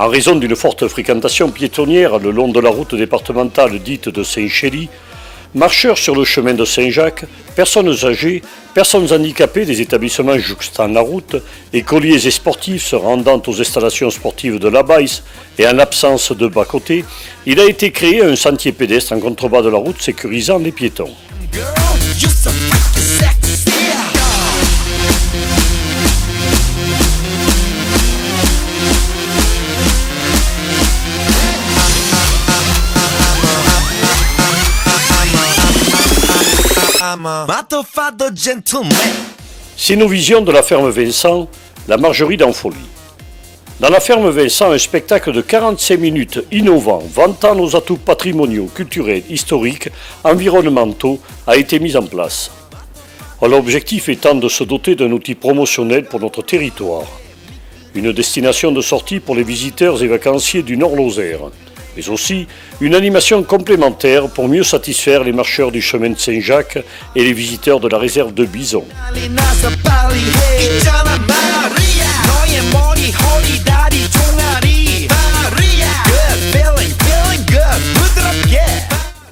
En raison d'une forte fréquentation piétonnière le long de la route départementale dite de Saint-Chély, marcheurs sur le chemin de Saint-Jacques, personnes âgées, personnes handicapées des établissements jouxtant la route, écoliers et sportifs se rendant aux installations sportives de la Baïse et en l'absence de bas-côté, il a été créé un sentier pédestre en contrebas de la route sécurisant les piétons. C'est nos visions de la ferme Vincent, la Margerie d'Enfolie. Dans la ferme Vincent, un spectacle de 45 minutes innovant, vantant nos atouts patrimoniaux, culturels, historiques, environnementaux, a été mis en place. L'objectif étant de se doter d'un outil promotionnel pour notre territoire. Une destination de sortie pour les visiteurs et vacanciers du Nord-Lozère, mais aussi une animation complémentaire pour mieux satisfaire les marcheurs du chemin de Saint-Jacques et les visiteurs de la réserve de Bison.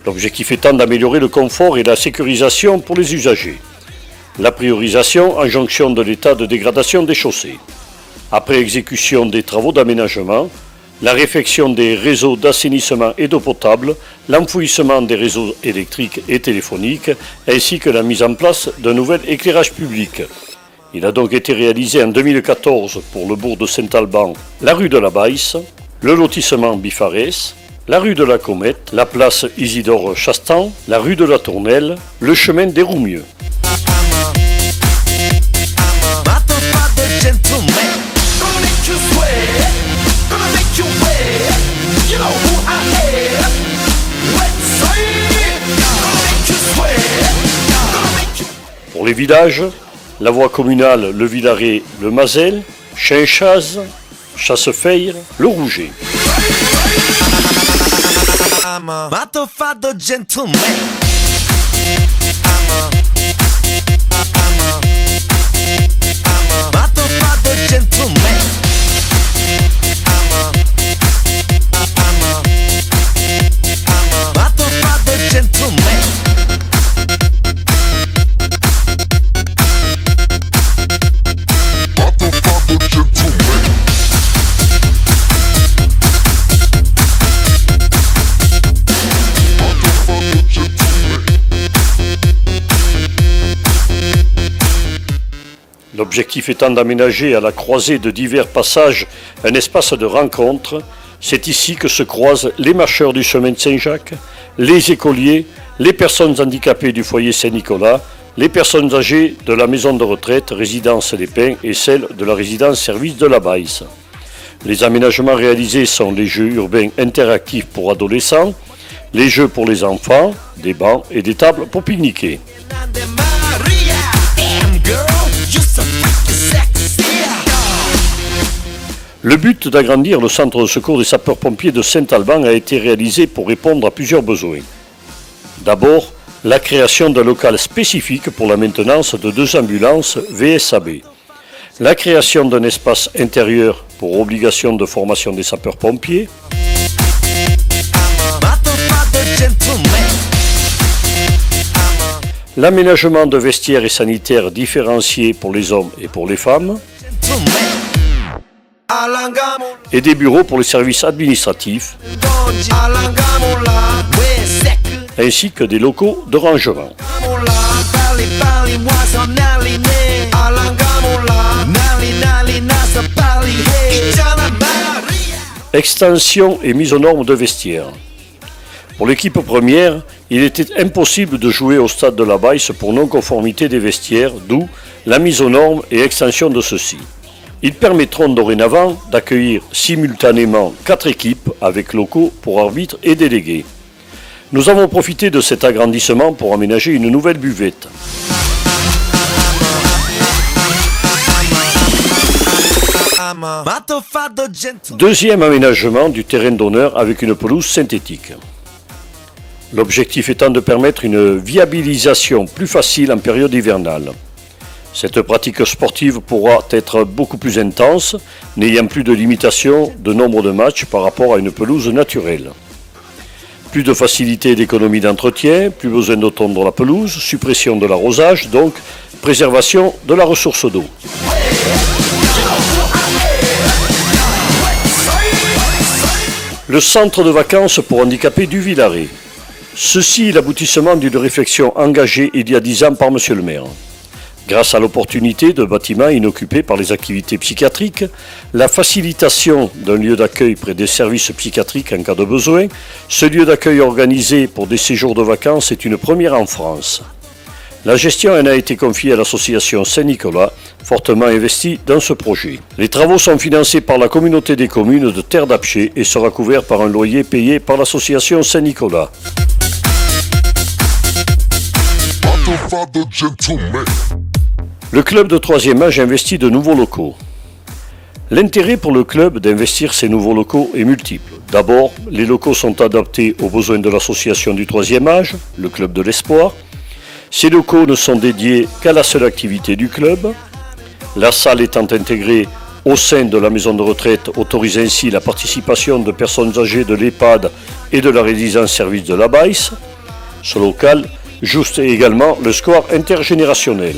L'objectif étant d'améliorer le confort et la sécurisation pour les usagers. La priorisation en jonction de l'état de dégradation des chaussées. Après exécution des travaux d'aménagement, la réfection des réseaux d'assainissement et d'eau potable, l'enfouissement des réseaux électriques et téléphoniques, ainsi que la mise en place d'un nouvel éclairage public. Il a donc été réalisé en 2014 pour le bourg de Saint-Alban, la rue de la Baïse, le lotissement Bifarès, la rue de la Comète, la place Isidore Chastan, la rue de la Tournelle, le chemin des Roumieux. Pour les villages, la voie communale Le Villaret, Le Mazel, Chinchaz, Chassefeire, Le Rouget. L'objectif étant d'aménager à la croisée de divers passages un espace de rencontre, c'est ici que se croisent les marcheurs du chemin de Saint-Jacques, les écoliers, les personnes handicapées du foyer Saint-Nicolas, les personnes âgées de la maison de retraite Résidence Les Pins et celles de la résidence service de la Baïse. Les aménagements réalisés sont les jeux urbains interactifs pour adolescents, les jeux pour les enfants, des bancs et des tables pour pique-niquer. Le but d'agrandir le centre de secours des sapeurs-pompiers de Saint-Alban a été réalisé pour répondre à plusieurs besoins. D'abord, la création d'un local spécifique pour la maintenance de 2 ambulances VSAB. La création d'un espace intérieur pour obligation de formation des sapeurs-pompiers. L'aménagement de vestiaires et sanitaires différenciés pour les hommes et pour les femmes. Et des bureaux pour les services administratifs, ainsi que des locaux de rangement. Extension et mise aux normes de vestiaires. Pour l'équipe première, il était impossible de jouer au stade de la Baïse pour non-conformité des vestiaires, d'où la mise aux normes et extension de ceux-ci. Ils permettront dorénavant d'accueillir simultanément 4 équipes avec locaux pour arbitres et délégués. Nous avons profité de cet agrandissement pour aménager une nouvelle buvette. Deuxième aménagement du terrain d'honneur avec une pelouse synthétique. L'objectif étant de permettre une viabilisation plus facile en période hivernale. Cette pratique sportive pourra être beaucoup plus intense, n'ayant plus de limitation de nombre de matchs par rapport à une pelouse naturelle. Plus de facilité d'économie d'entretien, plus besoin de tondre la pelouse, suppression de l'arrosage, donc préservation de la ressource d'eau. Le centre de vacances pour handicapés du Villaret. Ceci est l'aboutissement d'une réflexion engagée il y a 10 ans par M. le maire. Grâce à l'opportunité de bâtiments inoccupés par les activités psychiatriques, la facilitation d'un lieu d'accueil près des services psychiatriques en cas de besoin, ce lieu d'accueil organisé pour des séjours de vacances est une première en France. La gestion en a été confiée à l'association Saint-Nicolas, fortement investie dans ce projet. Les travaux sont financés par la communauté des communes de Terre d'Apcher et sera couvert par un loyer payé par l'association Saint-Nicolas. Le club de 3e âge investit de nouveaux locaux. L'intérêt pour le club d'investir ces nouveaux locaux est multiple. D'abord, les locaux sont adaptés aux besoins de l'association du 3e âge, le club de l'espoir. Ces locaux ne sont dédiés qu'à la seule activité du club. La salle étant intégrée au sein de la maison de retraite autorise ainsi la participation de personnes âgées de l'EHPAD et de la résidence service de la BAIS. Ce local juste également le square intergénérationnel.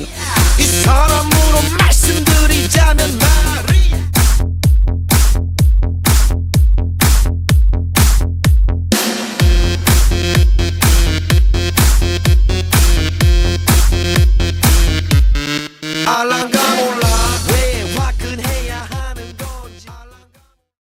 Alanga